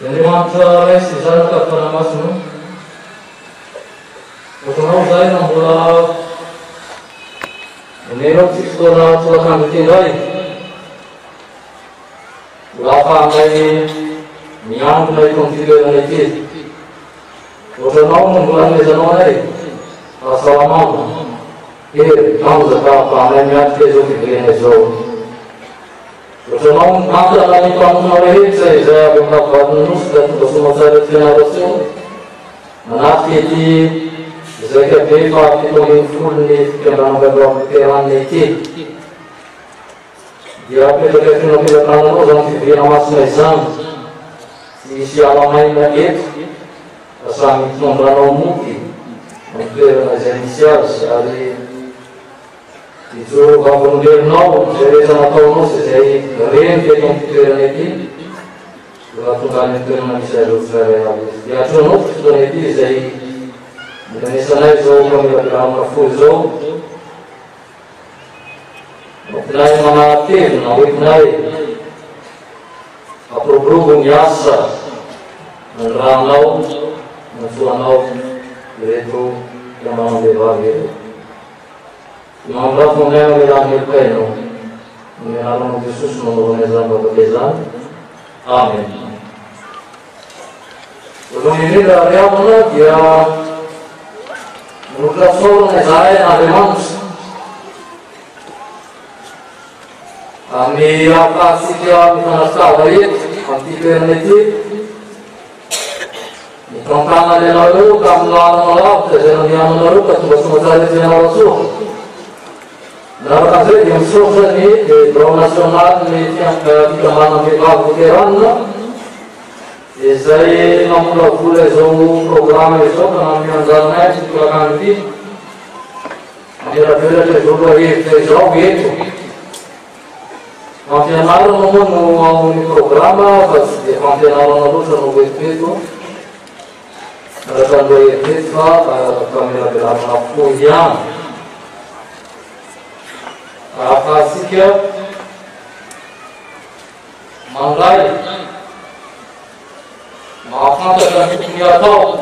Elementar jest żadna pana masnu. Oto zaj nam bola nerocik skoro to kan tindai. Lapa mai niang mai kontigo nanti. Oto nam bola ne janai. Assalamu. Kamu zakah panen niat kezo kibene zo. Otonom nada lagi kamu naik saya beberapa nus dan bersama saya dengan Rasul. Anak ini saya bebas itu inful ni kerana beberapa keran ni. Dia perlu kita kerana orangที่nama semacam si siapa main lagi asal itu orang mungkin mungkin ada inisial sekali. Itu kalau dia mau, saya sama tahu saya keren dia komputer ini, waktu kali itu mana saya lupa saya. Dia cuma itu nanti saya, dari sana itu kami berlaku full. Naik mana tim, naik, apa berhubung biasa, meneranau, mensuanau, itu yang mana berbagi. Mamlat mungkin orang berkaitan, mungkin orang Yesus mengurangi berbeza. Amin. Sebelum ini dari mana dia menurut seorang Israel ada manusia. Kami akan siap menasah baik, anti kerneti. Tentang ada lalu, kami lalu, sejalan yang lalu, ketua semasa dengan Rasul. Dalam kasih yang susah ni di Bro Nasional ni yang kita mana kita bukan, saya nak mula zoom program itu kerana yang zaman itu akan di, dia berada di dua itu jauh itu. Macam mana mau program, macam mana mau satu itu, ada dua itu kami ada dalam pujian. Apa sikap mangai maafkan terhadap dunia tahu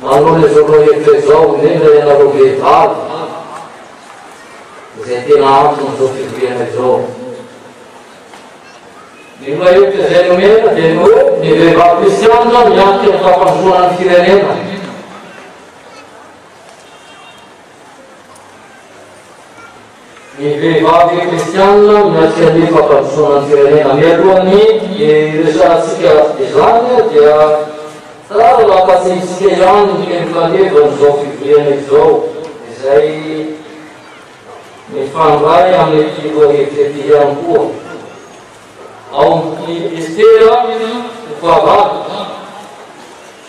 malu lezono yang jauh ni yang lalu berhal jadi nama untuk yang jauh di mana itu jenuh di bawah Kristian yang kita pansunan kiranya Ini bagi Kristian macam ni faktor sonan sirene. Ambil ni resolusi Islamnya dia selalu kasih sekian yang kali berzofi dia ni zo. Saya ni faham baik yang itu itu yang pun. Awam istilah upabat.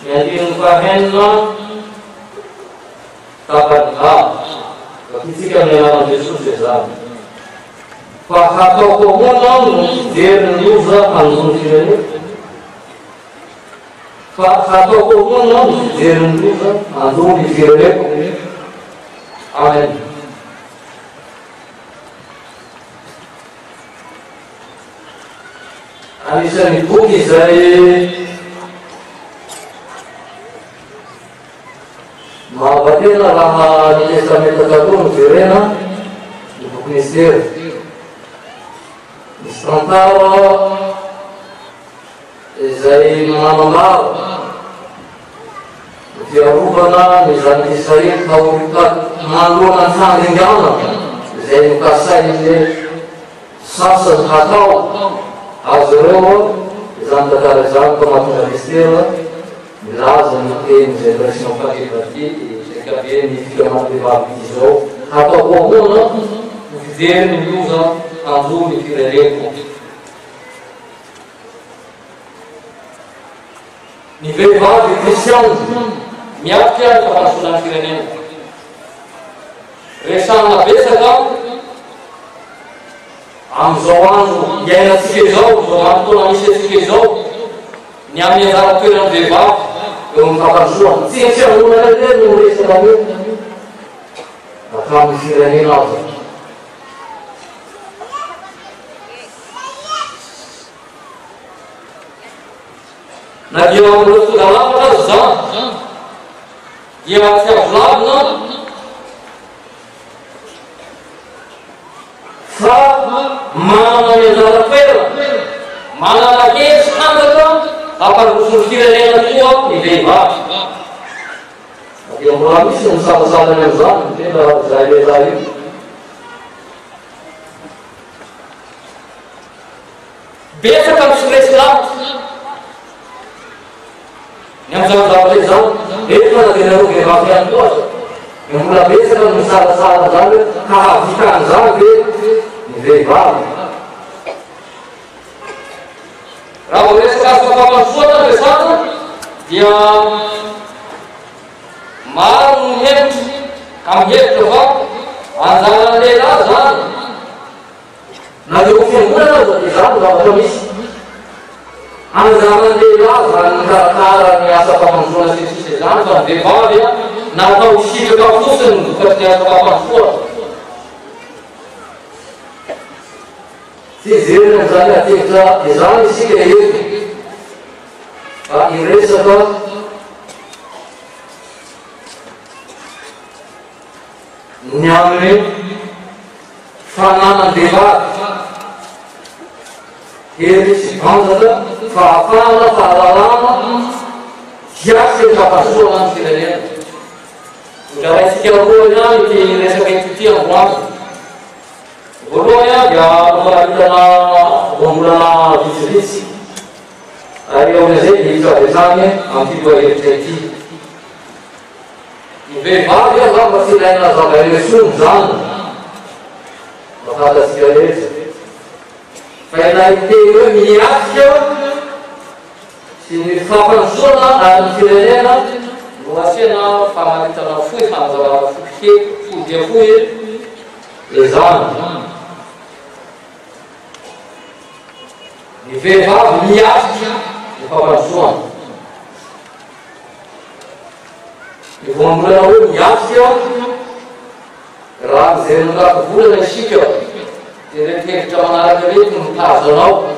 Yang diupahenlah takat Kisi kami orang Yesus Islam. Fahato komunal dia nusa anzun sini. Fahato komunal dia nusa anzun sini. Amin. Anisah ni buki saya. Maafkanlah lama di kami tergabung kirana untuk Mesir. Sementara saya mengamal dia rubana misalnya saya tahu kita maluan saling jalan. Saya kasih ini sasa atau azro zanda karazan kematian Mesir. Lazim mungkin saya bersiapkan seperti jika dia ni tidak mampu berbisa atau komunal dia menyusun azul di kiranya. Nilai bagi Kristian miaknya kepada kiranya. Resana besar amzoan yang sikizau, zoan tu nami sikizau, nyamnya dalam kiranya debak. Mengungkapkan suara, siapa yang mengenai nulis lagi? Akan disirani lagi. na dia amin'ireo tonga lavitra azy zany dia tsy azo lavina fa manana ny anjara toerana manana hery tanjaka hampandroso ny firenena koa ny vehivavy dia mbola misy ny misalasala amin'izany tena zay lehilahy io betsaka misoresy lavitra ny amin'izany zavatra zany eto na dia nareo vehivavy ihany koa ny mbola betsaka ny misalasala zany ka havitan'izany ve ny vehivavy raha vo resaka azo fampandrosoana resana dia maro ny hevitry ka mihevitra fa anjara lehilahy zany na dia ho fiangonana aza dia zany zavatra misy anjara lehilahy zany mikarakara ny asa fampandrosoana sisisy zany fa ny vehivavy natao sitraka fotsiny ny vokatriny asa fampandrosoana fizerina zany atevitra izany isika rehetra fa iresaka ny amin'ny fananam-behivavy hery sy vanjaka fahafahana fahalalana hiasy ny fampandrosoana amin'ny firenena ohatra raisika roa ihany ty resaka ity androany voalohany dia maharitana voambolana vitsivitsy ary eo amin'izay dia hitavy hatrany amin'ny filoahevitra ity ny vehivavy a zany mba tsy ilaina zava-relation zany mahatasika rehetra fa ilay teny hoe miasika sy ny fampandrosoana ary ny firenena no asiana famaritana fohy fanazavana fohy dia fohy izany ny vehivavy miasika ny fampandrosoana ny voambolana hoe miasika raha zay nolaky volana isika dia retikevitra manaraka rety no mitazo anao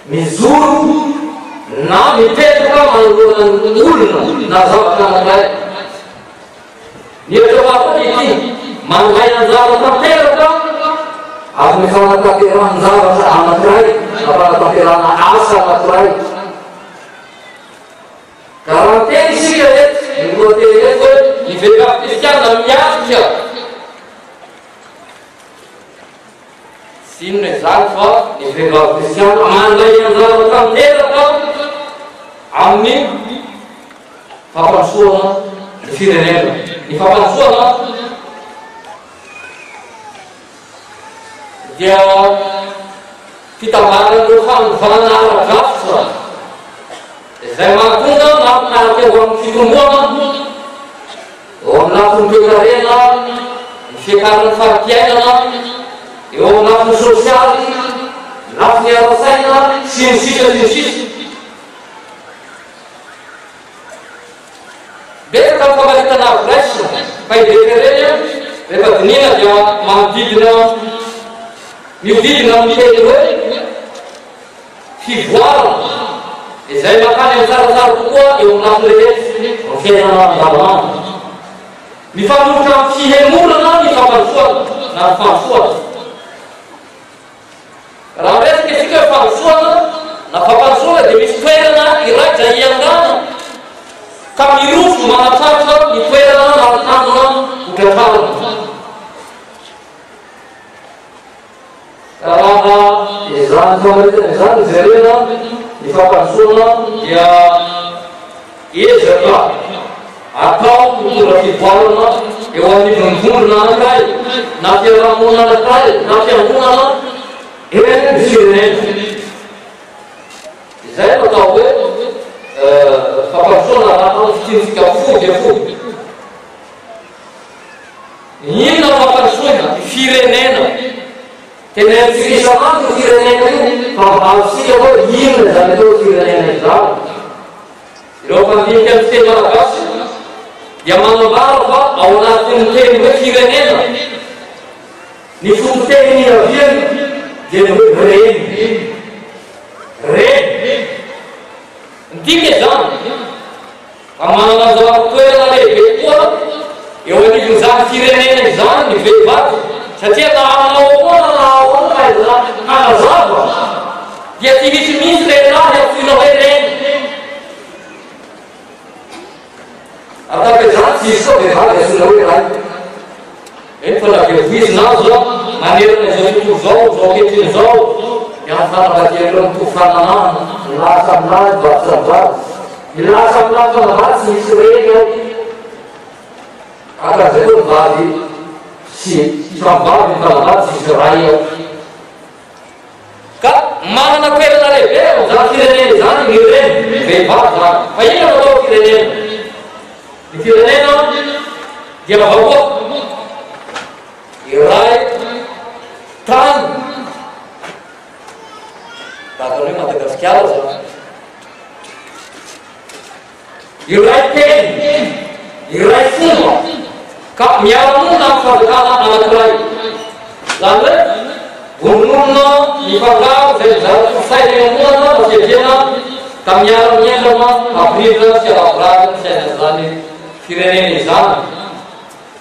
mizoro na mipetraka manoloana ny olona na zavatra anankiray ny etravakoa ity manday anjara tanteraka ary ny fanatanterahany zavatra anankiray na fanatanterahana asa anankiray ka raha teny isika ety ny lohateny ety hoe ny vehivavy kristiana miasika sy inona izany fa ny vehivavy kristiana manday anjara tanteraka amin'ny fampandrosoana ny firenena ny fampandrosoana dia fitambaran'ireo fanovana ara-drafitra izay mahatonga mahampinaraka eo amin'ny fitomboana eo amin'ny lafiny toe-karena ny fiakaran'ny faram-piainana eo amin'ny lafiny sosialy lafiny ara-saina sy ny sisa sy ny sisa betsaka ny famaritana avilaisina fa idekereny rehefa dinina dia manodidina miodidina amin'ny teny hoe fivoarana izay makany amin'ny tsaratsara kokoa eo amin'ny lafiny rehetra ny fiainana andavanandro mifanolotra amin'ny fihemorana ny fampandrosoana na ny fandrosoana raha resaka isika hoe fandrosoana na fampandrosoana dia misy toerana iray zay iangana ka miroso manatratra ny toerana naratandrona hotratrarana raha izany famaritana izany jerena ny fampandrosoana dia ezaka atao mitondra fivoarana eo amin'ny vondrona anankiray na fiarahamonina anankiray na fiangonana eny ny firenena izay no atao hoe fampandrosoana raha fitinsika fo dia fo inona fampandrosoana firenena tena amintsika isanandro ny firenena io fa avosika hoe inona zany atao firenena izany ireo mpandinika amin'ny teny malagasy dia manambara fa ao anatin'ny teny hoe firenena ny fontoteny aviany dia ny hoe reny reny satria naoana anazava dia tsy misy lehilahy afinao reny atapezany tsy izy koa vehivavy asina hoe ray eny fa lavevoizinazo a manerana izao tontolo zao ketriny zao mianfanagatyelo mitofananana milasa aminazy vatsavary milasa aminazy fanavary tsy misy reny ao akarazay koa mivavy sy famivavy nyfanavary tsy misy ray ao ka manana toerana lehibe zany firenena zany ny reny vehivavy zany fa ino atao firenena ny firenena dia vahoaka iray tany tahaka hoe Madagasikara zany iray teny iray fomba ka miara-monina amin'ny fanjakana anankiray zany hoe vononona mifangaro zay zaratsofsaina enomonana masevena ka miara-miendrona abrina sy aravorariny saina zany firenena izany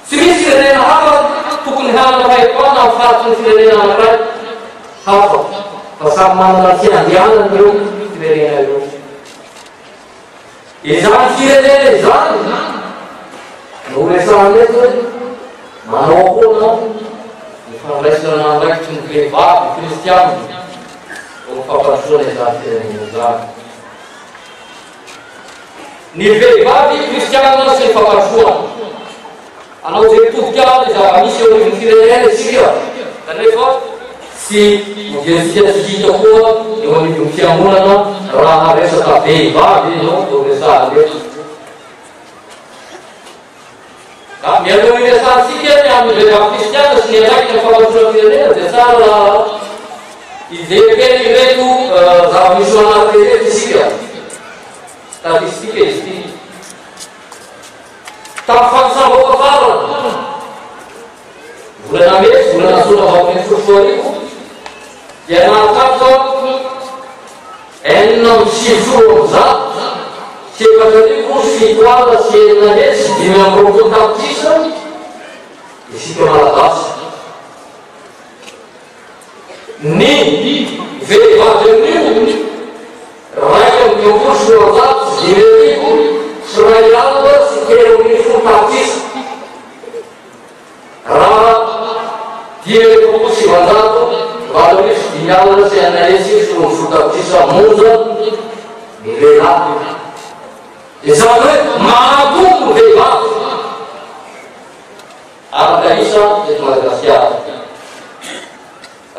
tsy misy firenena hafa tokony hanana fahefana amin'ny faratsiny firenena anankiray hafa fa samy manana fiandianana io firenena io izany firenena izany no resahany eto hoe manao ahoana ny fandraisana andraikitsy ny vehivavy kristiany no fampandrosoana izany firenena izany ny vehivavy kristianina sy ny fampandrosoana anao zay mitodikany zava-misy eo amin'ny firenena isika kanefa sy modiansika tsy hita koa eo amin'ny fiangonana raha resaka vehivavy no no resahany eto ka mialoha iresansika ny amin'ny vehivavy kristiana sy ny andraiky ny fampandrosoana firenena dia tsara izekeny reto zava-misy anarika reto isika statistika izy ty tamin'ny fanisamboaka farana volana mesy volana sona vaopiny folosoarivo dia nahatapika enina amby sivifolo ambizato sy efatrarivo fito ala sy enina mesy dimy amby roapolo tapitrisa isika malagasy ny vehivavy amin'io raiky amby roapolo sy roanjato sy dimy arivo sy ray alina sy telo amin'ny folo tapitrisa raha dimy roapolo sy sivanjato valo misy dimy alina sy enina resy sy roa folo tapitrisa monja ny lehilahy izany hoe manatombo vehivavy araka isa eto Madagasikara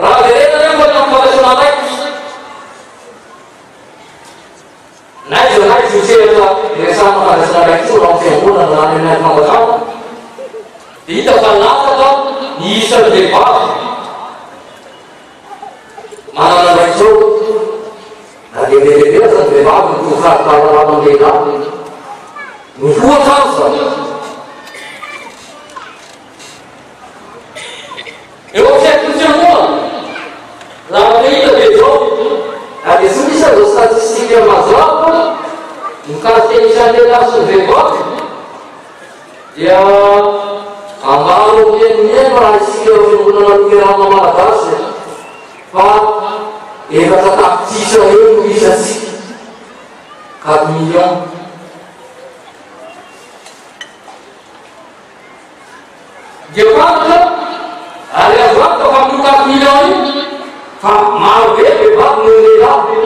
raha verena nefa ny amfandraisana andraiky na izy andraiky sosehatra resana fandraisana andraiky tso raha fiangonana na any amin'ny fanjakana dia hita fa lataka ny isan'ny vehivavy manana andraiky zao na dia lehilehibe zany vehivavy mitofatararano amin'ny lehilahy mifoatra azy eo amin'ny fiain'ny fiangonana raha hita be zao na dia tsy misy azao statistika mazava mikasika isan'ny lehilahy sy ny vehivavy dia ambaro mienimieno raha isika eo fiangonana lokerana malagasy fa efatra tapitrisa eo no isatsika 4 millions dia fantatra ary azo antoka fa amin'ny 4 millions io fa maro be vehivavy no lehilahy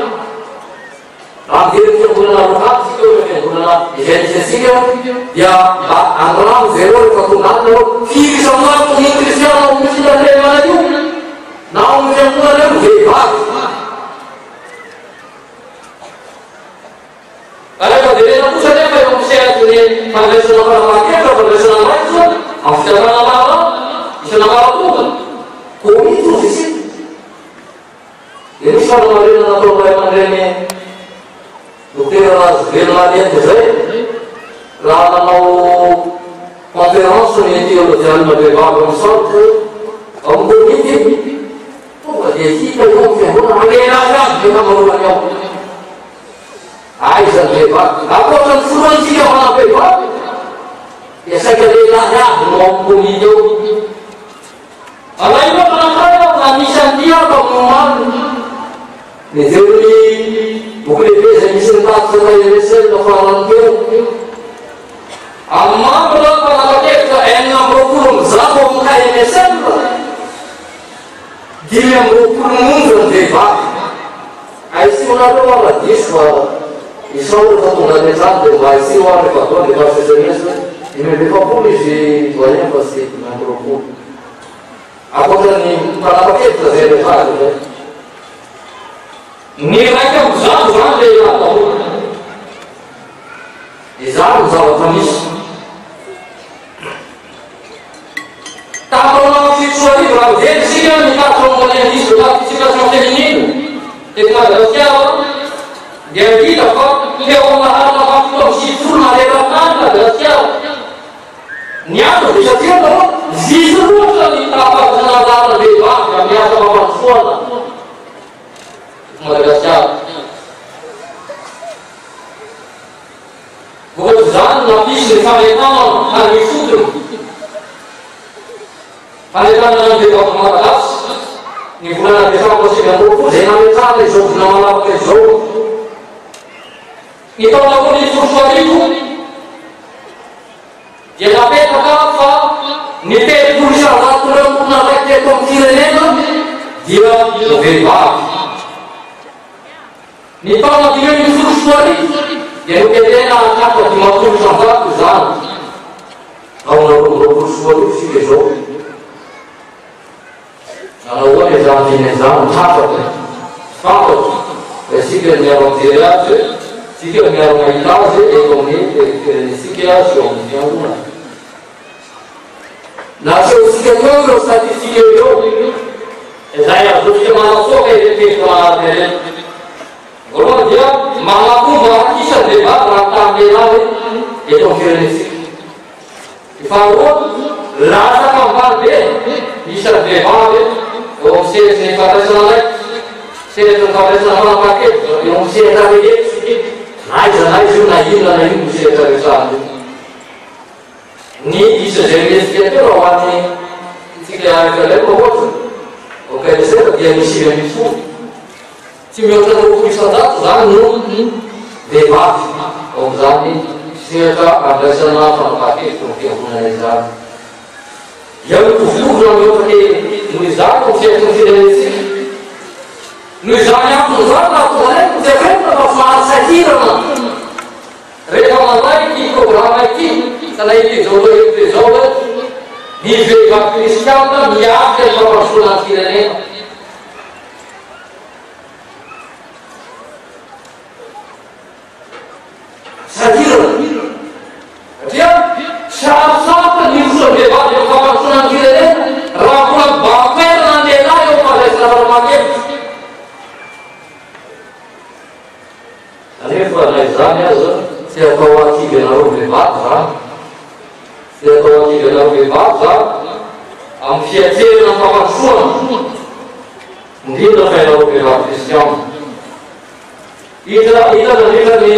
raha mijery fiangonana lokaly sika eo fiangonana evangelisika dia mba andrano zay reo rehefa tonga any nareo firy isanandro ny kristiana ao amin'ny fitandrana io na ao amin'ny fiangonana eo vehivavy rehefa derena kosa nefa eo amin'ny sehatry ny fandraisana farakakely fandraisana andraiky zao amin'ny fitandrana mara isana maratonga komity ozy isika dia misy fanamarena natao ray aman-dreny dokotera Velonaliente zay raha nanao conférence ny théologianina vehivavy amin'ny centre amin'ny komity tonga dia hita eo amin'ny fiangonana lehilahy azy be kamaroany ao aizany vehivavy akoatra ny foroantsika mana vehivavy dia saika lehilahy aby no amin'ny komity eo Alaina manakaya anisany tiako amin'ny omany. Nijery boky lehibe izay misy nitaty zay eresela farany teo. Amin'ny mando aloha fanapakevitra 420 amin'ny KNSL. 520 monja ny vehivavy. Aisinareo ala diso fa isao rehefa tonga any an-trano dia mba aisio ary rehefa atao dia efa SMS 520 izy voyant fa sy 520. Akoatrany fanapakevitra zay vehivavy zay. Ny raika amin'izany zany lehilahy daholo. Izany ny zavatra misy. Tamin'ny fitsoarivo raha mijery isika mikatso amin'ny indisy de participation féminine teto Madagasikara dia hita fa eo amin'ny harana fafito amin'ny sivifolo maneran-tany Madagasikara. Ny antony dia satria moa zizy loatra ny tapaky-zanazarana vehivavy amin'ny asa mampandrosoana Madagasikara. Vokatr'izany nampisy ny fametana amin'ny fotony. Fametana ny vehivavy malagasy ny volana desambra 2020 zay nametrahana izao volana manapaka izao. Ny taona 2021 dia napetaka fa ny 300,000 leonina raiky eto amin'ny firenena dia vehivavy. Ny taona 2021 dia noketena 4,500 izany. Taona 2021 sika izao. Anahoana izany izany hafaka fantatro fa isika miaro mijery azy isika miaro mahita azy eto amin'ny isika sy eo amin'ny fiangonana. Nasehosika teo ireo statistika eo izay azosika manasoka irepeto manaty ireny. Voalohany dia manapomba isan'ny vehivavy raha tamin'ny lehilahy eto amin'ny firenesika. Faharoa lasaka ambany be isan'ny vehivavy eo amin'ny sehatry ny fandraisana raiky, sehatry ny fandraisana manapakevitra, eo amin'ny sehatra rehetra, na iza io na inona na ino sehatra resahany io. Ny isa zay resika teo raha ho an'ny tsika rehefa ohatra, OKSR dia misy 20 tsy mihoatra ny 100% zany no vehivavy ao amin'izany sehatra andraisana fanapakevitra ny fiangonana izany. Ia mitovitovy na mihoatra noho izany ny sehatra ny firenesika. Noho izany antony izany raha tonga anay mitsakena fa mahasahirana rehefa mandray ity programa ity ka nahity zao lohety zao hoe ny vehivavy kristiana miafy ny fampasoana ny firenena. Sahirana satria sarotsarotra ny rosa vehivavy eo fampasoana ny firenena raha mbola bamperana ny lehilahy eo fandraisana fanapakevitra. Anefa na izany aza tsy atao akivy anareo vehivavy zany, tsy atao akivy anareo vehivavy zany amin'ny fiatserana ny fampandrosoana indrindra fa ianareo vehivavy kristiana. Hitana nefa ny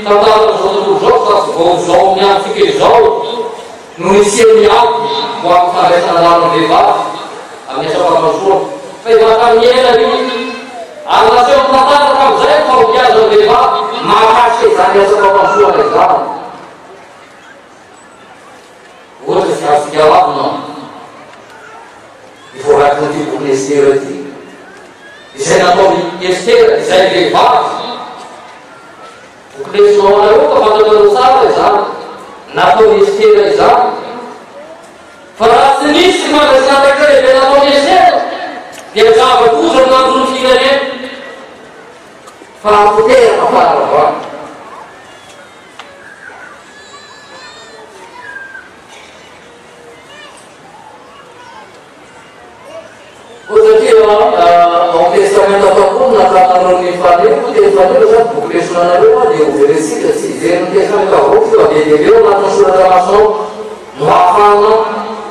tantara zao tontolo zao fa tsy vao zao amin'ny antsika izao no nisiany aby ho amin'ny fandraisana lana vehivavy amin'ny asa fampandrosoana. Fa efa tamin'ny ela io alaseo mitantara amin'izay fa hombiaza ny vehivavy mahakasika izany asa fampandrosoana izany. Ohatra tsy azontsika avavina ivoaraky nyity boky Estera ity izay natao Estera izay vehivavy. Lesinao anareo ka fantatrareo tsara izany natao Estera izany. Fa raha tsy nisy fandraisana raiky lehibe natao Estera dia zava-doza ny antony firenena fa apoterana faharavana. Ao testamento atampony natanareo ny fanelo dia fanelo zany boky lesonanareo dia overesika tsy ijery ny testamento avoky fa dedeveo anatin'ny soratra masao no hahafana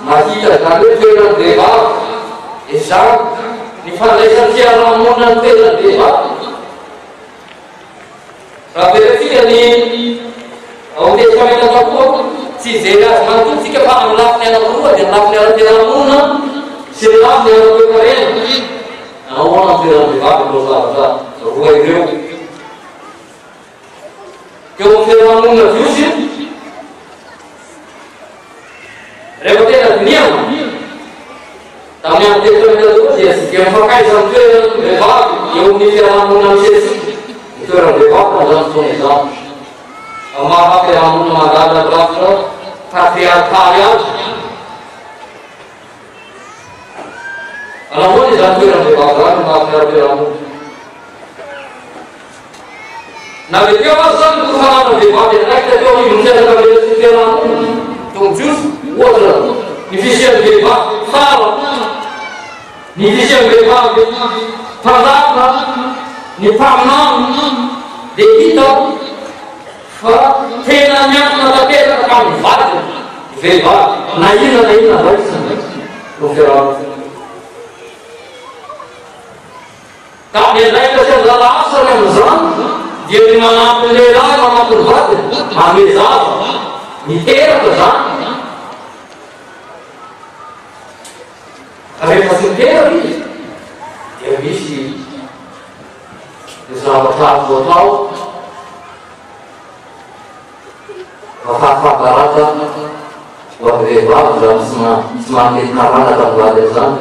mahita zany hoe toerany vehivavy izany ny fandraisan'ny fiarahamonina ny toerany vehivavy. Raha verifika ny ao testamento atampony tsy ijery azy manotontsika fa amin'ny lafiny anankiroa dia amin'ny lafiny ara-fiarahamonina Celălalt de pe care nu am întâlnit în privat, pentru că așa, rugă e greu. Că o fel la mână fiuși, repăterea din el, dar mi-am declarat de după zi, că îmi fac aici să-mi fie în privat, eu mi fel la mână ce zic, mi fie în privat, dar îmi spune, da? Am aflat că la mână m-a dat de brață, patriarcalia, alla volta già tu non devo parlare, ma per la musica. Non abbiamo passato tu fanno di fare, non è che io non c'è da vedere se c'è la musica. Tu giusto? Ora, mi dice che va, fala. Mi dice che va, parlava, mi parla, di vita, fa, tena niente da terra, come fate? Veva, naina, non farà. Dar ne dai că se dă la asta în zon, de mana punerea, mana curvată, amizat, mitera că zon. Avem să mitera aici. Eu viși, s-a votat votau, votat faparata, o veva, să-mă încarnată ca la de zon,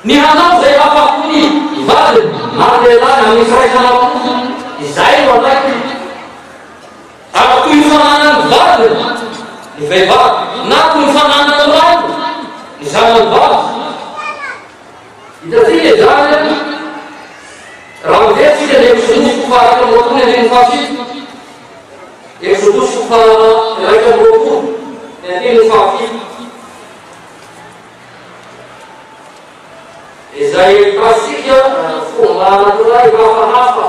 Nihana saya apa puni, ibadah, mandela, kami serahkan apa pun, Israel wadah, apa tu insanan ibadah, ibadah, nak insanan orang, insanan ibadah, itu sih jangan, ramai sih ada eksodus kufar yang berlaku di Indonesia, eksodus kufar yang berlaku di Indonesia. Israel pastinya umat natural apa?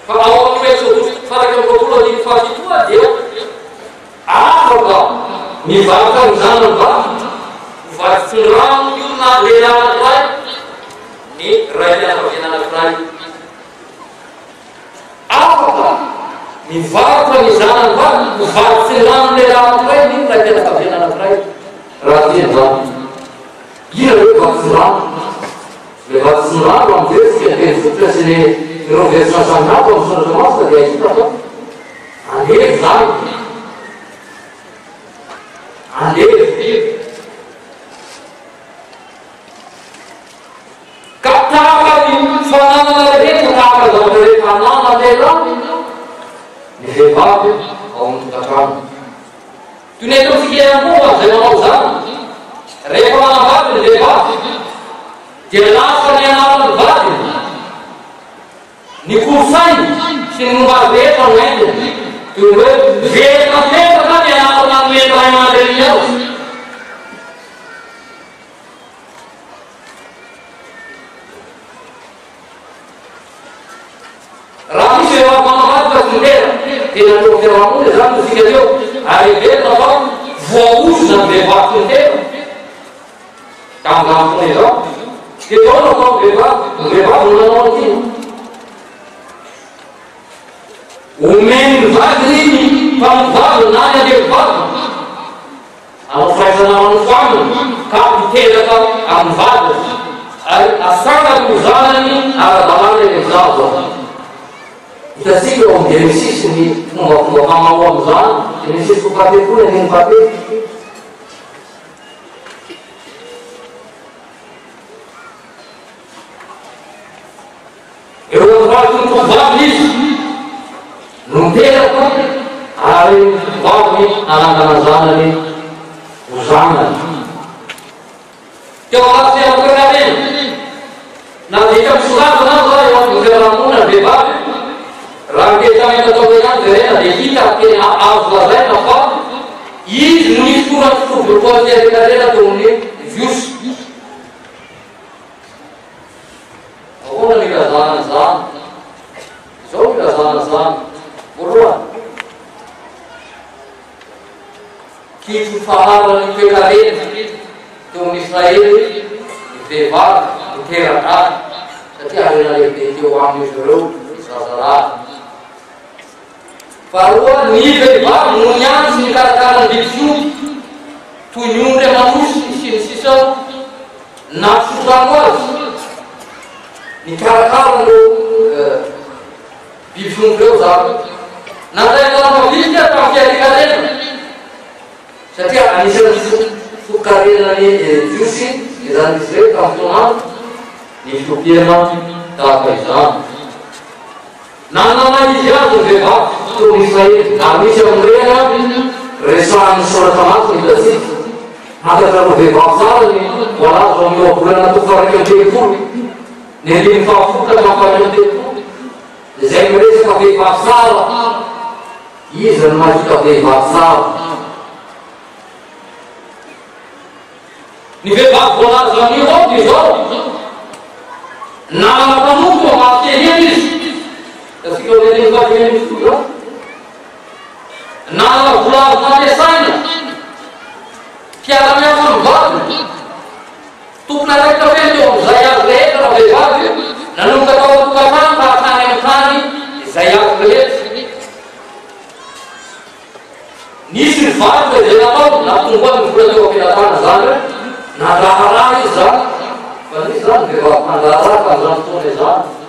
Kalau orang itu pada kebetulan di fase itu dia apa kau? Misalkan zaman apa? Fase orang yang nak berjalan lain, ni raja berjalan lain. Apa kau? Misalkan zaman apa? Fase orang berjalan lain, ni raja berjalan lain. Raja apa? Ia fase orang. Fase orang orang desa yang sudah sini. Não vê se nós estamos lá, vamos nos mostrar de aí para cá. Ali, sabe? Ali. Captava de falando na direita, captava da direita, falando na direita. Me levava a da calma. Tu nem conseguia boa, você não usava. Reclamava, levava. De lá, você não levava. Nikusai, si numar beta nende, tu vedi na beta na minha na minha na material. Rami se va para a parte inteira, e na tua que lá onde já se deu, aí beta na vou usar de parte inteira. Tanga com isso, que todo não levar não tem. Umen vadrini pamvado nada de vado. Alo faz na mão famo, capiteira tá amvado. A saga usada ni a balada de zado. Então se eu me existe ni uma mama usada, existe o papel por nem papel. Eu vou falar com o Fabrício. Não tem aí vai anak-anak zona ni usana. Kalau ada yang berkaitan, nanti kita sudah kenal yang berkenalan bebas. Lagi kami ketahuikan dari kita kini awal dari apa? Ini nulis surat itu berbuat jadi kerja tu ni views. Aku nak kita zona, so kita zona. Boa. Que falaram em pecadeira, então Israel, Devar, Terra, setiap hari nanti itu orang Israel, Israel. faharoa ny vehivavy no niany sy mikarakara ny biby toy ny omby aman'osy sy ny sisa na sotrano azy mikarakara no biby fiompy reo zany nandray anamaviky tamin'ny fiarikarenana satria anisan'ny fokarenany jiosy izany izy reo tamin'ny tonandro ny fitopiana tahaka izany nanana izy azy ny vehivavy tony Israely na misy amin'irena resahan'ny soratra maty ny tasika hatatrano vehivavy tsara ny voalazo amin'ny abolana to faraiky amin'ny telopolo ny andimy fahafokatra mafaraiky amin'ny telopolo izay miresaka vehivavy tsara izy ny mahita vehivavy tsara ny vehivavy voalazo amin'ny roby zao nanana mpanompo mahakehiry izy tasika oleneny vakieny fotona nanana volavo mampiasaina piara-miasa amin'ny vavy tompony araiky tafeny eo am'izay azy rehetra raha vehivavy nanomboka atao atokatrano mba hatrany amin'ny tany izay azy rehetra nisy ny vavy izay natao natongoa ny vola teo ampilatana zany hoe nandraharaha izy zany fa nisy zany vehivavy mandraharaha tamin'izany fotoana izany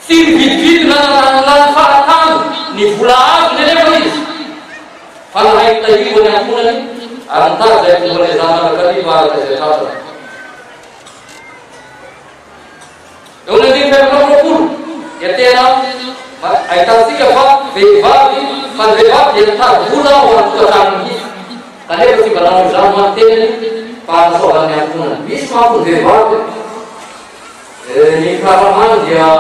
tsy mividividy nananany faratany ny vola azy nenefa izy fa nahaiky tahivo any antonany ary nitary zay fombany zany manakariva araka izay trasana eo ny andimy fepinapolo dia tena ahitansika fa vehivavy fa ny vehivavy dia nitary vola ho an'tokatranony izy kanefa tsy mba nanao izany manotenany fa anasaovany antonany misy mampo ny vehivavy ny karamany dia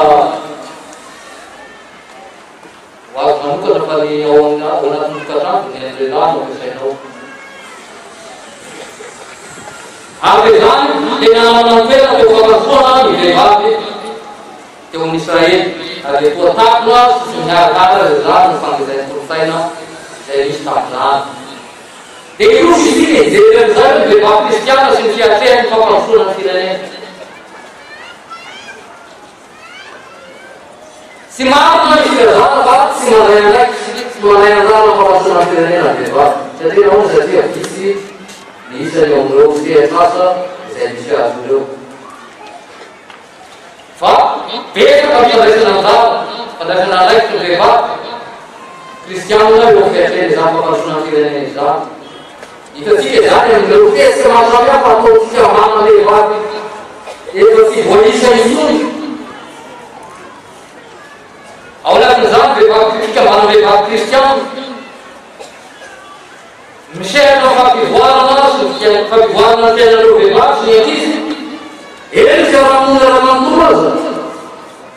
hoazy manokana fa ny ao anatin'ny tokatrano ny andrenano ampiasainao ary zany tena manantena teo fakasoana ny vehivavy teo amin'ny Israely ary toa takona sy miharakara zany ny fangezany kolosaina izay misy tamin'izany dia io isika ijery am'izany ny vehivavy kristiana sy ny fiatrehany fampanosoana ny firenena tsy marina izy firazana fa tsy manday andraiky tsy manday anjara fampanosoana ny firenena ny vehivavy satria nahoana satria visy ny isany eo amin'ireo fiatrasa izay misy azy ireo fa betaka fandraisana anjara fandraisana andraiky ny vehivavy kristianina eo fiatreny zany fampanosoana ny firenena izany hitatsika zany amin'ireo fesika mahasamihafa ataotsika mana vehivavy efa tsy voaisa intsony ao anatin'izany vehivavy fikambana vehivavy kristiana miserana fampivoarana sy fampivoarana ny tenan'ireo vehivavy sy ny ankizy eny fiarahamonina raha manontolo aza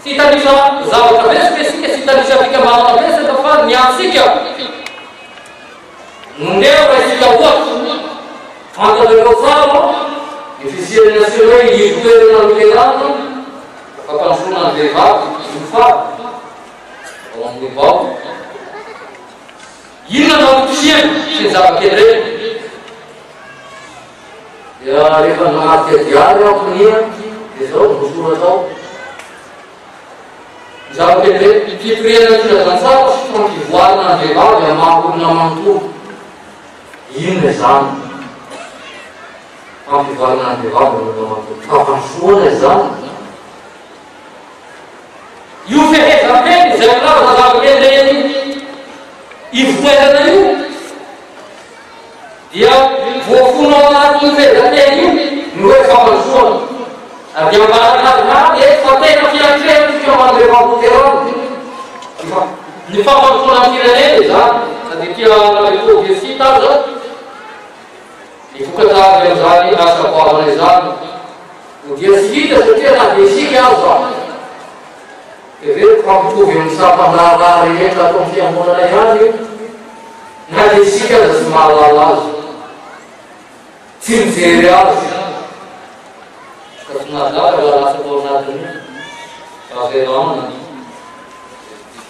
tsy hitanisa zavatra besika isika tsy hitanisa fikambanana besaka fa niansika nondeha raha isika ohatsy fantatrareo tsara ny fisirany asiny hoe itoerana lolerana fampanosoana ny vehivavy mifavy ao amin'ny vao inona nampisiany sy ny zavakely reny dia rehefa nanaty adiary amponia dia zao nosoratao ny zavakely reny fipiriana filazantsara sy fampivoarana ny vehivavy amaolona manontolo inona zany fampivoarana ny vehivavy amaolona manontolo fampanosoana zany io fehezanteny zay milava zavakely reny ivotoerana io dia voafonao anatin'ny fehezanteny io no hoe fampanosoana ary dia mbarakadinady fa tena fiatrehana sy fiamany vehivavy ny fampanosoana ny firenena zany sady tia lavetô viesita zany ifokatavy am'zany asa poavana izany no dia tsy hita satria na dia isika azo evereko fampitovy amin'ny sampandraraha rehetra atao amin'ny fiangonana ihany io na dia isika aza tsy mahalala azy tsy mijery azy ka tsy nadaka raha lasa tao anatiny fahaveramana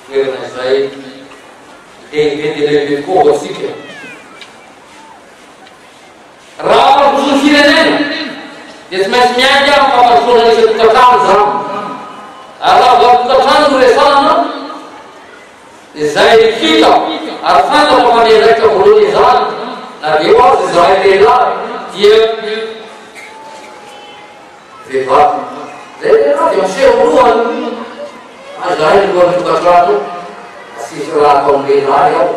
toerana izay lehibe dia lehibe koa atsika raha fampanosoana firenena dia tsy maintsy miainga amin'ny fampanosoana nisy tokatrano zany ary raha tokatrano no resana Izay fita ary fantatra fa miandraikitra voalohany izany na dia eo azy izahay lehilahy dia vehivavy. Zay lehilahy dia miseho lohany izahay alohan'ny tokantrano asisy raha atao amin'ny lehilahy ao.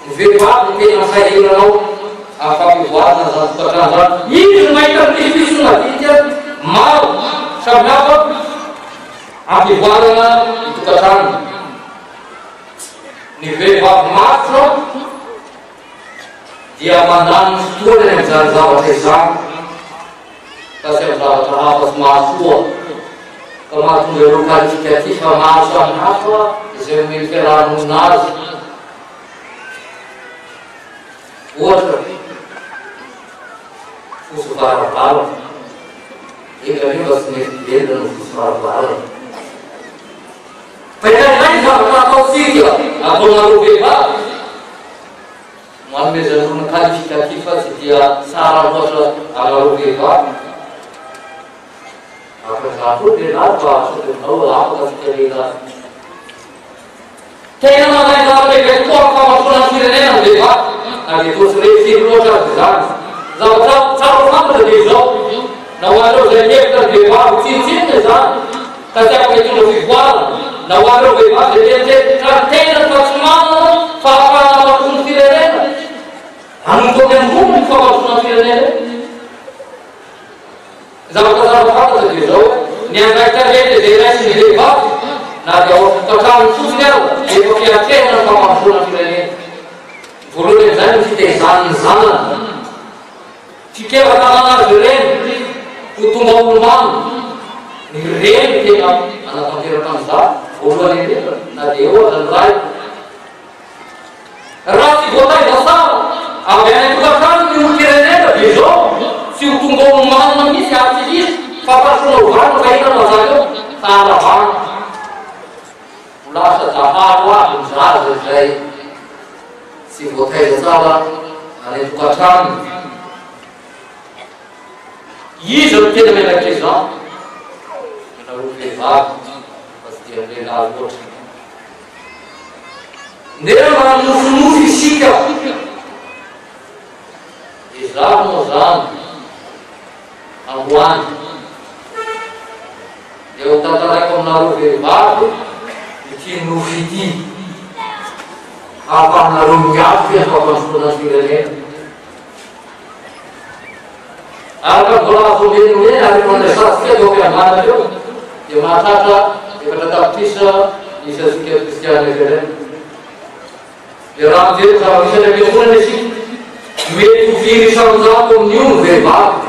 Ny vehivavy ny tena sahiranao amin'ny fampivoarana zany tokantrano zany. Izy no mahita misy madinika maro samihafa ampivoarana ny tokantrano. Ny vehivavy mafy dia mandany fotoana amin'izany zavatra izany kasi amin'ny zavatra hafa sy mahasoa ka mahatonga ireo qualificatif maro samihafa izay omeny fiarahamonina azy. Ohatra foso varavarana eka tsy mety velona no foso varavarana fa iray zavatra ataotsika ataonareo vehivavy manomezanona qualificatif tsy dia tsara loatra anareo vehivavy. Afaka lehilahy fa sotenao afaka fika tena manay zavatra koa famatorana ny firenena ny vehivavy na dia tosy refiry loatra azy zany. Zavatra tsara fantatra dia izao na ho anareo zay mihevitra ny vehivavy tsinotsinona zany ka tsy afaka hitondra fivoarana na ho anareo vehivavy zay tena tena fa tsy manana fahafahana matorony firenena anomboky ambony ny famatorana ny firenena. Zavatra tsara fantatra dia izao ny andraikitra rety zay raisy ny vehivavy na dia ao tokantrano fotsiny aho efa fiantrehana ny famatorana ny firenena. Voalohany amin'izay no fitezan'ny zanany fikeva-tanana azy ireny ho tonga olomano ny reny tena anatanteraka amin'izany voalohany indrindra na dia eo aza ny ray raha tsy voataiza tsara avy any tokantrano ny olo-pirenena dia izao tsy ho tonga olomanona misy ary tsy misy fampasona ovano fa hitana zany eo taharavana ho lasa daharo aby ny zaza izay tsy voataiza tsara any tokantrano. Izy no tena mianakitra izany nareo vehivavy fa tsy dia lehilahy loatra. Ndea manofinofy isika izaho moa zany amboany dia ho tantaraiko aminareo vehivavy ity nofy ity ahafahanareo miafy ny fampandroana ny firenena. Araka mbola azomenimeny ary mandraisatsika eo ampianarana eo dia mahatratra efatra tapitrisa isy azika kristiana firenena. Dia raha mijery zava-misy any ampianarana isika mety ho firy isanjato amin'io ny vehivavy.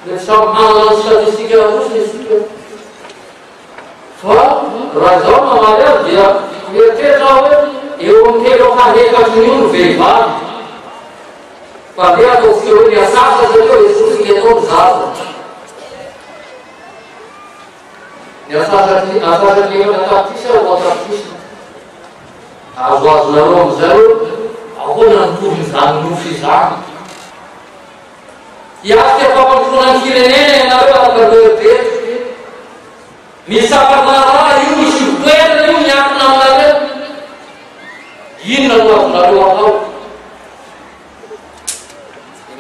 Dia samy manana ny statistika rosy isika fa raha izao mamaly azy dia mieritretra hoe eo amin'ny telo fahaefatra io ny vehivavy fa dia ataotsika hoe ny asasa zareo esosika atao ny zaza. Ny asasany efatra tapitrisa ho tapitrisa azoazonareo amin'izareo ahoana nitoviny zany nofy izany. Iasika fampandroana ny firenena ianareo anakareo misy safarnara io misy toerana io miakina aminareo inona no azonareo atao.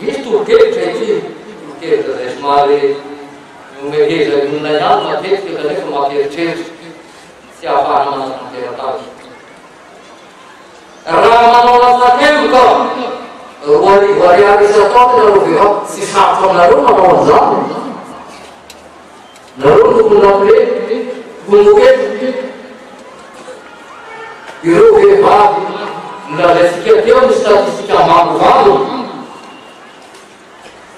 Misy torohevitra ity torohevitra zay somary nomeheza inona ihany matetika kanefa mampieritreritra tsy ahafahana manatanteraky azy. Raha manao lafatemboka roa arivo ariary isatao nareo vehivavy tsy sarotra aminareo manao an'izany. Nareo tokony namole tongokety ireo vehivavy nolazaitsika teo ny statistika mambovalo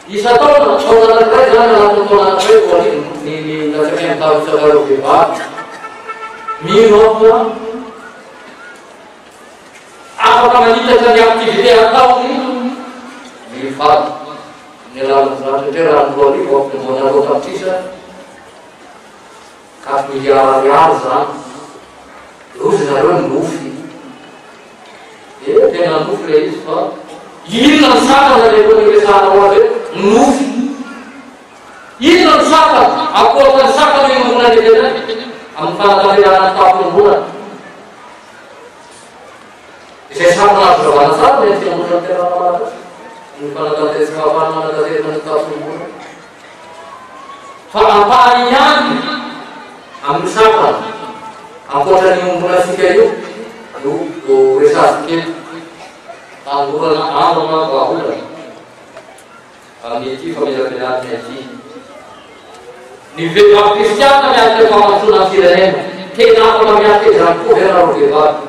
isataona taona anankiray zany anatin'ny taona anankiray voaliny ny latsaky amitavisaka ireo vehivavy mino afa afaka manitatra ny aktivité ataony vehivavy ny alalany raha ny roa arivo ampivoanareo tapitrisa 4 milliards ariary zany. Rozy nareo ny nofy tena nofy le izy fa inona ny sakana rehefa niresanao azy hoe nofy. Inona ny saka, ankoatrany saka no iombona lehibe amin'ny fanatanterahana tafilombona. Izay saka nazo zavana tsara mety fiambona ny terana malagasy. Ny fanatanterahana manatanterana ny tafilombona. Fa ampahany ihany amin'ny saka, ankoatrany iombona asika io resasy kely. Tandorana andro na vaholana. Amin'ity famezabeazany aty. Ny vehivavy kristiana miaty famantrona amin'ny firenena. Tena afaka miaty izany koa ianareo vehivavy.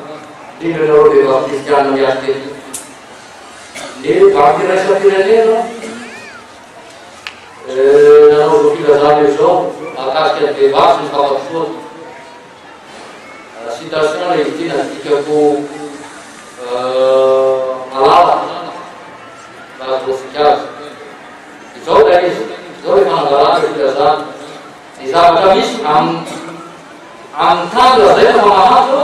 Indrindra ianareo vehivavy kristiana miaty eto. Ny vaky raisa firenena nanao zao filazana izao mahakasika ny vehivavy sy ny fampandrosoana. Citation le izy ity nadikako malala na grosika azy. Izao ilay izy, izao efa nangalana filazana. Ny zavatra misy amin'ny tandra zay no manahazo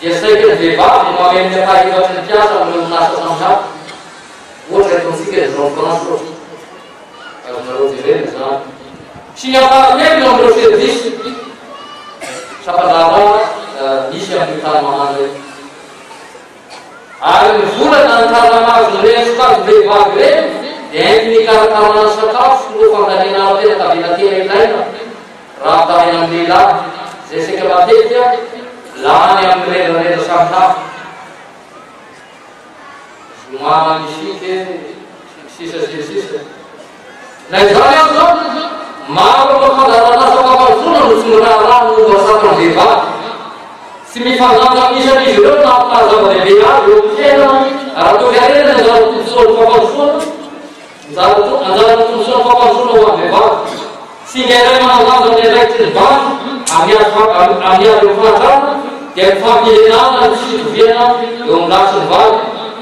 dia saika ny vehivavy mameno ny akahivatry ny piasa amin'ny orinasa samihafa. Ohatra etontsika ny Jean François. Azonareo jerena zany. Sy ny afarakely eo amin'ireo servisy. Sapazava misy amin'ny tany manana reny. Ary ny volana ny taranamazo ny reny sokavy vehivavy reny dia hainty ny karakarana ny sakafo no fandanena tena kavelatena ilaina raha tany amin'ny lehilahy zay sika matetika lany amin'ny redareda samihafa. Zomama misike sisa. Na izany aho zao maro ireo fandarana sakafazona no tsy miraharaha no asaka ny vehivavy. Tsy mifanjanja amin'isan'izy ireo na zava-dehibe avy eo amin'ny tena aratovy arena ny anjara tombosoan'ny fampandrosoana. Anjara tombosoan'ny fampandrosoana ho amin'ny vehivavy. Sy ingairay manazanja ny andraikitry ny vavy amin'ny avy eo fanajana dia ny fampilenana ny fitoviana eo amin'ny lasy ny vavy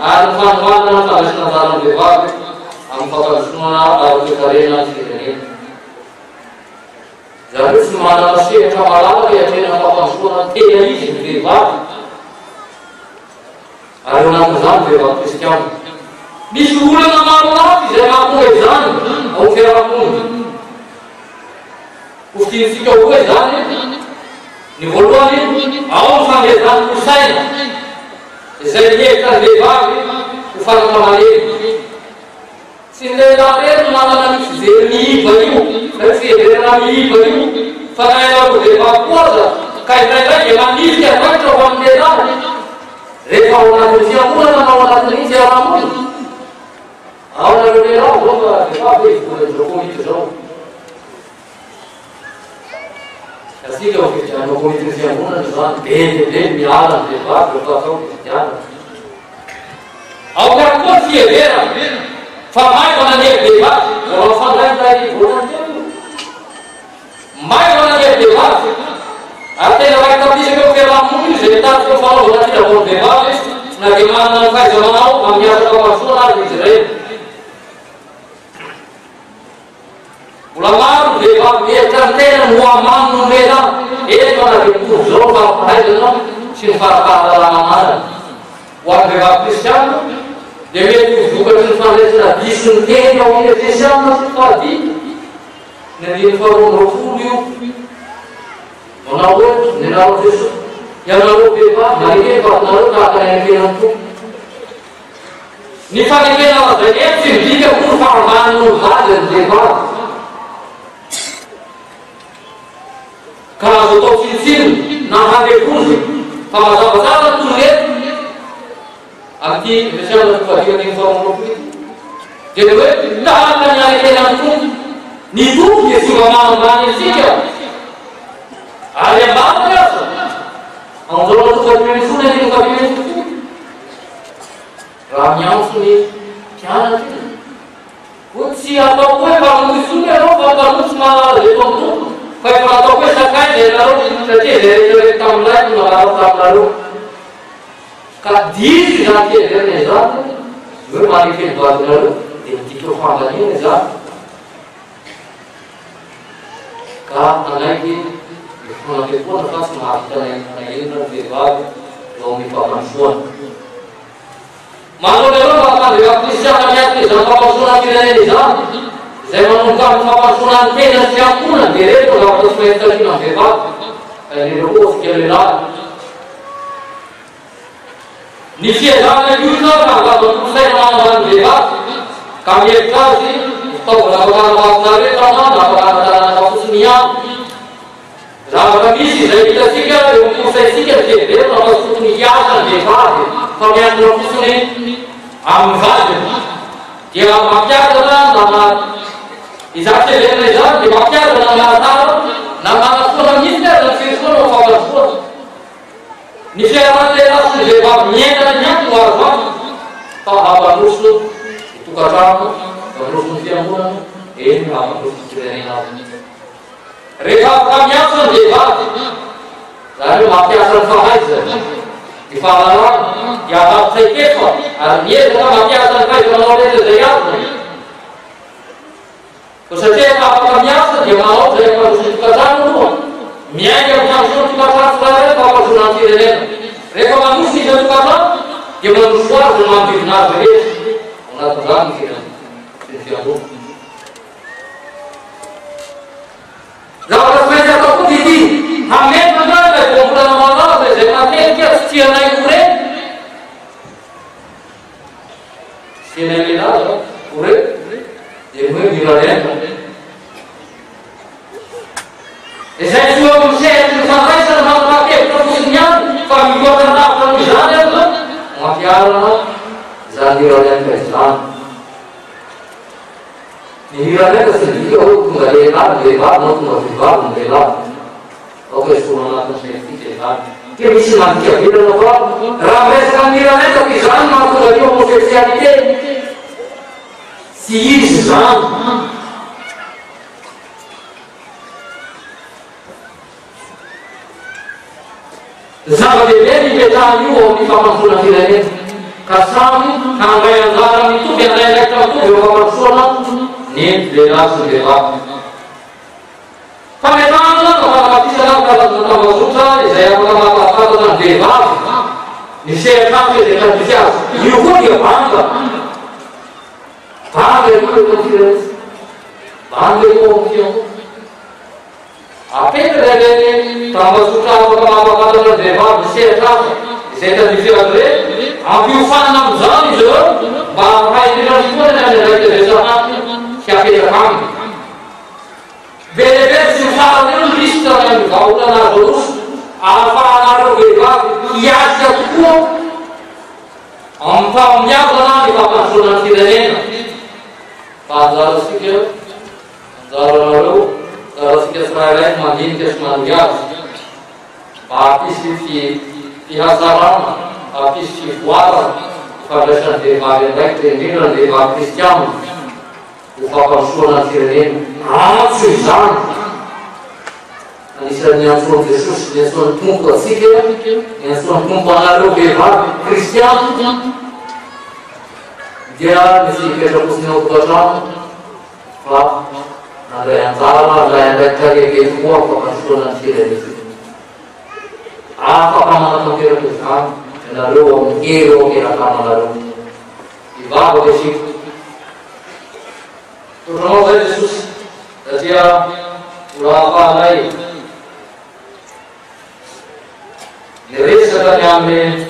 ary ny fanomanana ny fandraisana anjara ny vehivavy amin'ny fampandrosoana ara-toekarena ny firenena. Zany hoe tsy manana sehatra malala hiatrena ny fampandrosoana tena izy ny vehivavy. Ary eo anatin'izany vehivavy kristiana. Misy olana maromaro izay mahatonga izany ao fiarahamony. Hofitintsika koa izany ny voalohany ao ny fandrezany kolosaina izay mihevitra ny vehivavy ho fanakamaleny. Sy ny lehilahy reny no manana ny fijery miiba io, na fiheverana miiba io, fa na ianareo vehivavy koa aza ka indraindray dia manifika andraikitra ho amin'ny lehilahy. Rehefa ao anatin'ny fiangonana na ao anatin'ny fiarahamony. Ao nareo lehilahy zao fa vehivavy volan'izao komity zao. Asika ho fidianao komitiny fiangonana zany be miala ny vehivavy rehefa atao fidiana. Ao ka koa ny fihevera. Fa mai mananevy vehivavy, vao fandray tay volana teo. Mai mananevy vehivavy, ary tena raika tapisaka eo fiarahamony izay tatsika eo fanaovana fitavao ny vehivavy na dia manana ny fahaiza-manao amin'ny asa fampandrosoana ary izy ireny. Mbola maro ny vehivavy mihevitra ny tena no hamano no lehilahy. Eto na dia mitovy zao fampahaizana sy ny farapahalalana marina. Ho an'ny vehivavy kristiana dia mety vokatry ny fandraisana diso ny teny ao amin'ny Efesiana sy fahady. Ny andiny faharoa amby roapolo io. Manao hoe ny anareo Jesosy. Ianareo vehivavy manekeny vadinareo tahaka ny anenkenany tompoko. Ny fanekena zay eto tsy midika koa ny fahavan'ny olo vady ny vehivavy. Ka azo atao tsinotsino na handekozy fa mazavazava ny tolety amin'ity Efesiana fahadikany faharoa amby roapolo. Dia hoe tahaka ny anenkenany tompoko. Ny tompo dia tsy mba manambany antsika. Ary ambany aza. Anjao atokapimentsona ny tokapimentsona. Raha miantso ny mpianatra. Ho tsy atao hoe mpamotsony ianao fa mpamotsy malaza eto amin'ny tompo. Fa efa atao hoe sakay dia ianareo satria izay rehetra tamin'ilay no nalarao taminareo. Ka diso izany fiheverana izany hoe manekeny vadinareo dia midika ho fandaniana izany. Ka anaiky fanampefoana fa tsy mahavita nahenona ny vehivavy eo amin'ny fampandrosoana. Manao leroa fa vehivavy kristiana miaty izany fampandrosoana firenena izany. Izay manomboka fampandrosoana ny tena sy amponany dia reto zavatra tsy maintsy taliana ny vehivavy lerokotsika lehilahy. Ny fiezahana io zao ka angava-tolosaina manambany vehivavy ka mihevitra azy fitaovana afakanavavinareo tanana afakanatana fotsiny ihany. Zavatra misy izay hitasika eo am'kolosaitsika vetivety mampasotony hiasa ny vehivavy fa miantona fotsiny amin'ny vadiny dia mampiadana na izatra everina izany dia mampiadana mahatara na manasoana misy aza ny fisoana ao fampandrosoana. Ny fiarahan'ny lehilahy sy ny vehivavy mientana ny antony ho azo azy fa hampandroso ny tokantrano, hampandroso ny fiangonana, eny hampandroso ny firenena azy. Rehefa afaka miasa ny vehivavy, zany hoe mampiasa ny fahaizana, ny fahalalana, dia hampitsaikefa ary miezaka mampiasa ny fahaiza-manao rehetra izay azony. Fa satria efa afaka miasa dia manao izay hampandroso ny tokantrano aloha. Miainga amin'ny fandrosoana ny tokantrano tsirairay fa hampandrosoana ny firenena. Rehefa mandroso izy ny tokantrano dia mandroso azy no manodidina azy rehetra. Anatin'izany ny fiangonana. Zavatra tsy maintsy atao koa ity hametona zany ilay voambolana malaza izay matetika tsy tianay ho reny. Tsy tianay lehilahy zao ho reny dia hoe mirarena. Izay tsy eo amin'ny sehatry ny fandraisana manapa-kevitra fotsiny ihany fa mikoatra lavitra noho izany azy zao mampiarana izany hirarenaka izany. Ny hirarenaka tsy midika hoe tonga lehilahy ny vehivavy na tonga vehivavy ny lehilahy. Aoka isoana anatin'ny sehatrika izany. Ke misy mandika-bilana fa raha miresaka amin'ny hirarenaka izany mahatonga ny homosexualité. Tsy izy zany. Zava-dehibe mipetrahany io ao amin'ny fampandrosoana firenena ka samy handray anjara mitovy andraidraikitra mitovy eo fampandrosoana ny lehilahy sy ny vehivavy. Fametahana manamatisa karazana tambazotra izay afaka mampahafantarana ny vehivavy ny sehatran'ny izay tadisy azy. Io koa dia banga. Banga io eo amin'ny firenena. Banga io ao amin'ny fiangonana. Apetraka ilay tambazotra afaka mampahafantarana ny vehivavy ny sehatrany izay tadisy azy hoe ampiofanana amin'izany izy eo mba hahay indrindra foana ny andraiky vesahanany sy apetraka aminy. Belebe sy mifarany eo lista ny vahoana azy roso ahafahanareo vehivavy hiasika tokoa amin'ny fahombiazana ny fampandrosoana ny firenena. Fa anjarasika anjaranareo anjarasika tsirairay mandinika sy manohy azy mba hampisy fihazarana, hampisy fivoarana fandraisan'ny vehivavy andraikitra indrindra ny vehivavy kristiana ho fampandrosoana ny firenena. Antso izany anisan'ny antsoan'i Jesosy, ny antsoan'ny tompo atsika, ny antsoan'ny tompo anareo vehivavy kristiana dia misy hipetra-posiny ao tokantrano fa nandray anjara nandray andraikitra lehibe tokoa fampandrosoana ny firenena. Afaka manatanteraka izany ianareo amin'ny hery ao am-piarakananareo. Hivavaka isika. Totranao zay Jesosy satria mbola hahafahanay niresaka ny amin'ny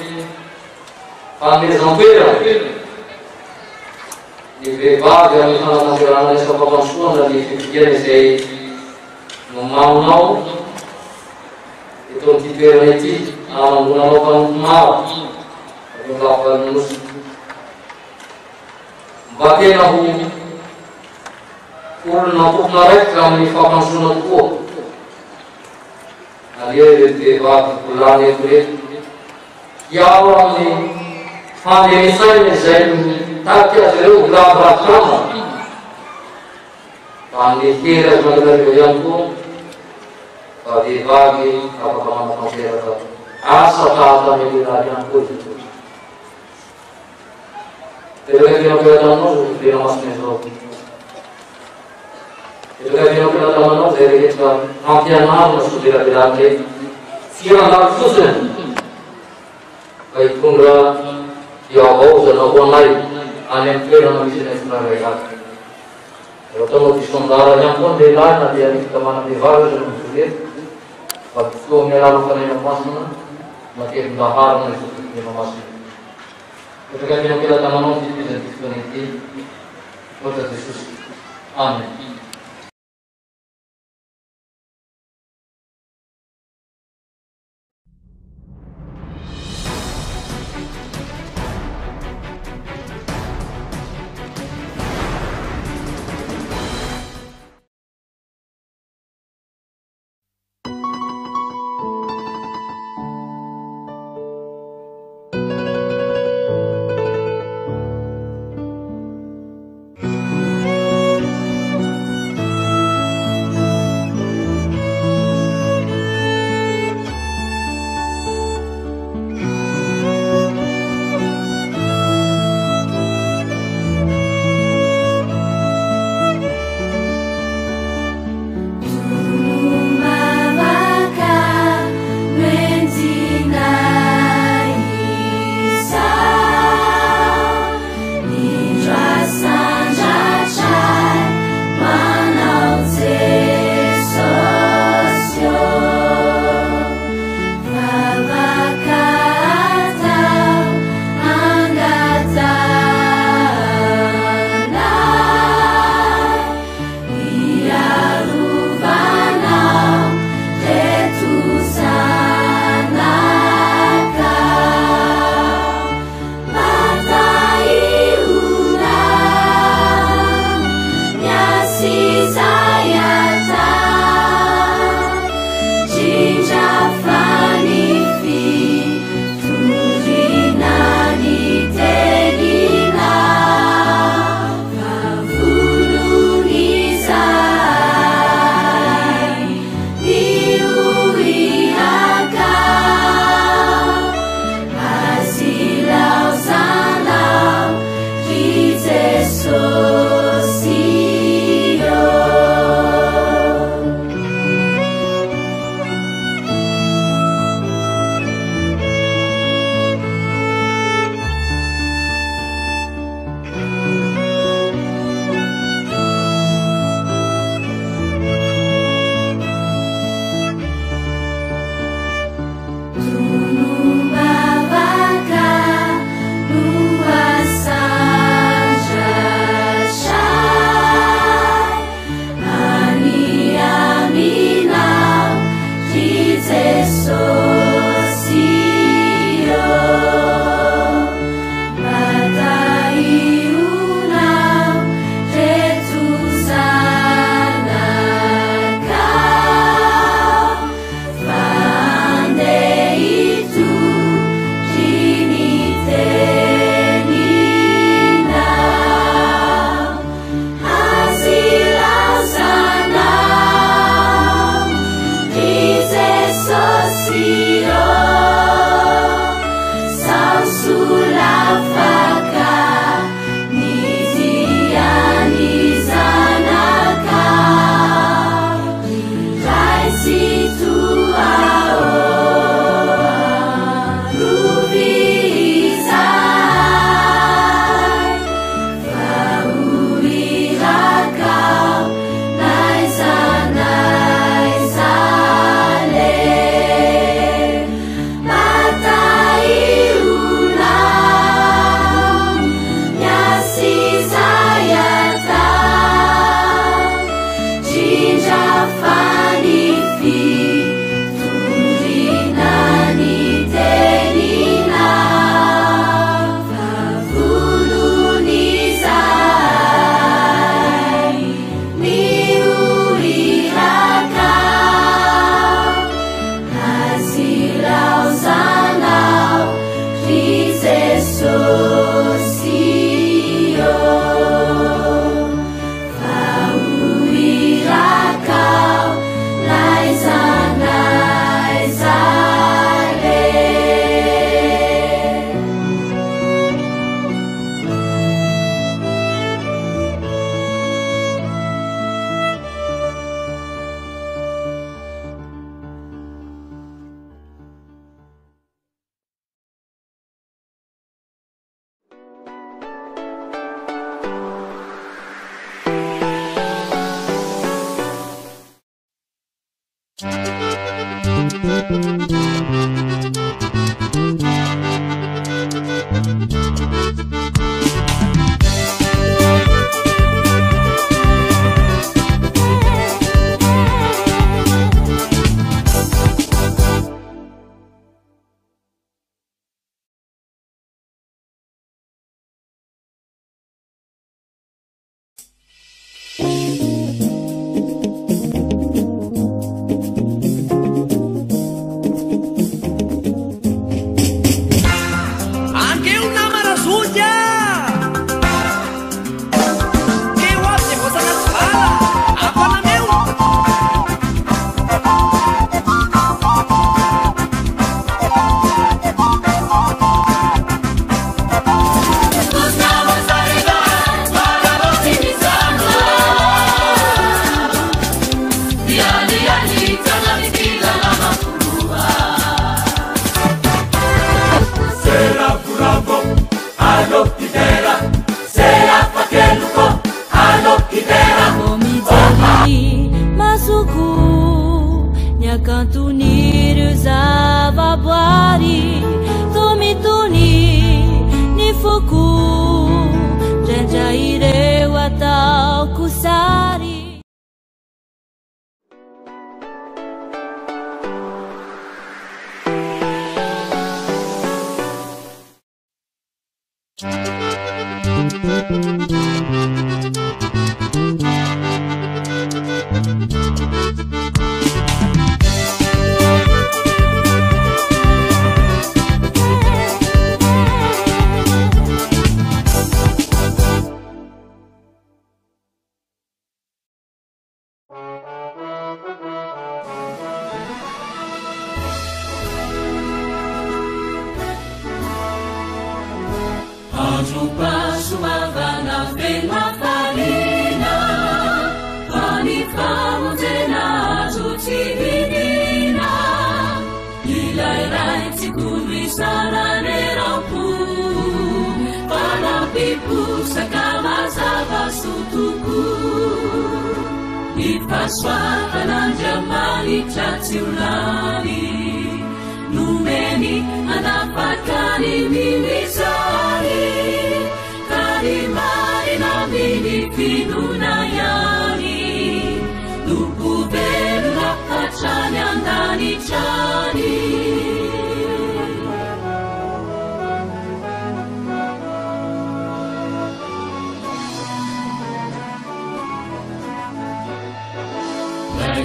fanomezam-toerana ny vehivavy amin'ny fanatanterana resaka fampandrosoana ny fividiana izay nomamonao eto amin'ity toerana ity anambonanao mpanompo maro avy milafan'ny nosy mba tena ho olona tompona raikitra amin'ny fampandrosoana tokoa. Alia vehivavy volany eto reto hiao amin'ny fandrenesaina izay mitaky azy ireo gravy-ratrana fa amin'ny hery azy manareo ihany koa fa vehivavy afaka manatanteraka asa tahaka amin'ny lehilahy ihany koa izy. Teraka ampiaratanao zay lena masina izao. Teraka ampiaratanao zay rehetra ampianarina sy velabelany fianarana fotsiny ka hitondra fiavaozana ho anay any amin'ny toerana misy nay tsirairay azy. Kalau di Sondara yang pun di lain dia di kemana di Vaga dan Sulit, waktu melalu kan yang masuk, makin bahar itu yang masuk. Ketika kita taman di sini, kita diskusi. Amin.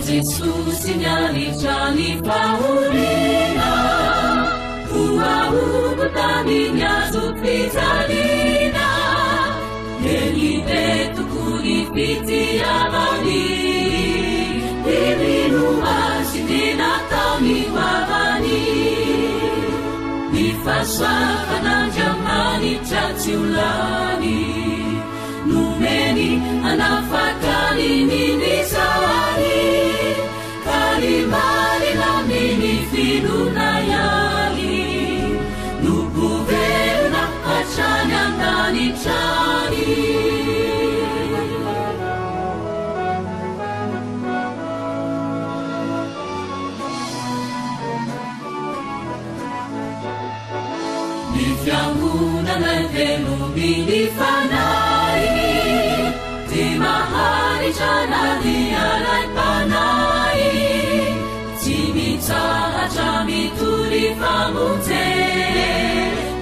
Jesus sinyalijani paulina uaubutaninya zupitalina elite tukulipitia bani ilinua sidina tauni wabani nifaswa kana jamani chatiulani numeni anafakani nini sawani kalimari na mini fiduna yali nukuveru na achanya ndani chani nifyangu na levenu bilifanai timahari chanali alai panai timita hachami tulifamute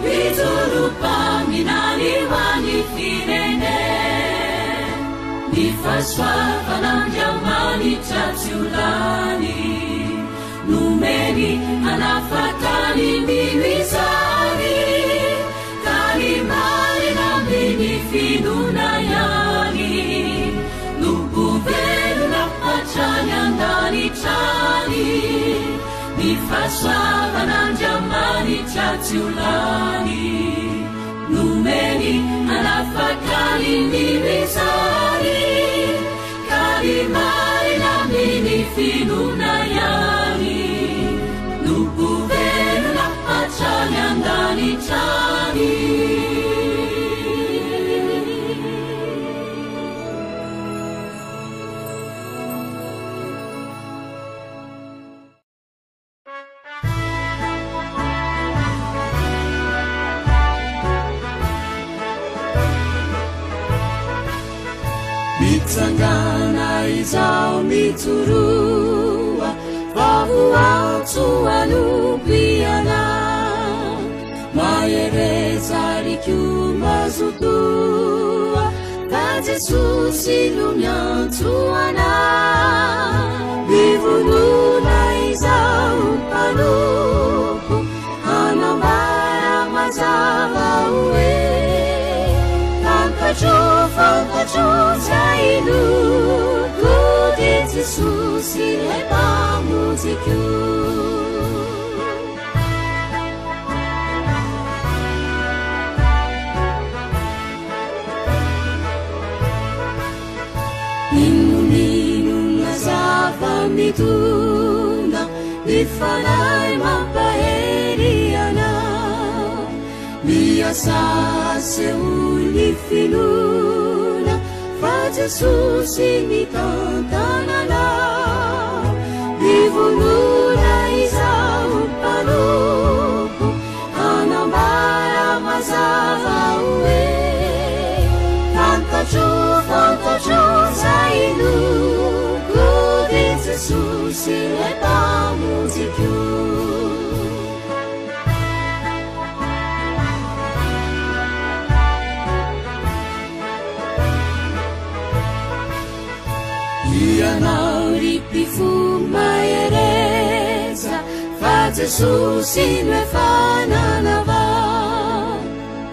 vitulupa minali wanifinene nifaswa panamjamani chatiulani numeni anafakani miwisani kalimari na mini fiduna yani nukuvelu na achanya ndani chani nifaswa panamjamani chatiulani numeni anafakani miwisani kalimari na mini fiduna yani nukuvelu na achanya ndani chani mitsangana izao mitsoroa vavuatso anompiana mahereza rikioma zotoa fa Jesosy no miantsoana mivonona izao mpanompo hanambara mazava hoe fankatro zainoko de Jesosy lay mpamoziko Inonina zava-mitona mifanay mampaheriana miasa seholy finona fa Jesosy mitantanana mivonona izao mpanompo hanambara mazava hoe fankatro zainoko de Jesosy lay mpamoziko ianao ripifo mahereza fa Jesosy no efa nanava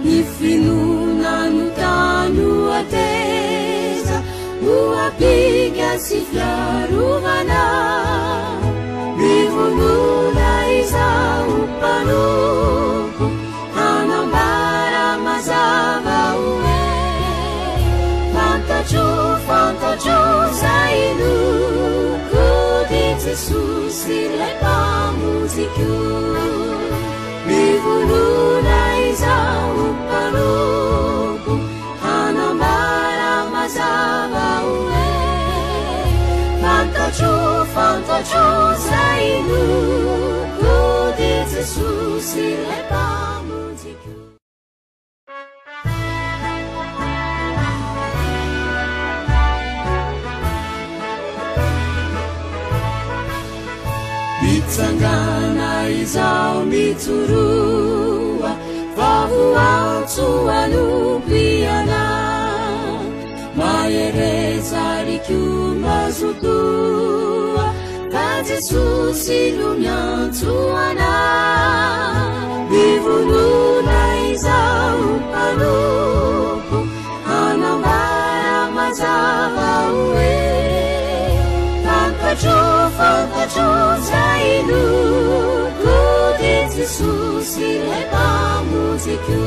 ny finona no tano ateza no apiga sy fiarovana mivonona izao mpanompo hanambara mazava hoe fankatro zainoko de Jesosy lay mpamoziko mivonona izao mpanompo hanambara mazava hoe fankatro zainoko de Jesosy lay mpamoziko mitsangana izao mitsoroa vavuatso anompiana mahereza rikioma zotoa fa Jesosy no miantsoana mivonona izao mpanompo hanambara mazava hoe fankatro zainoko de Jesosy lay mpamoziko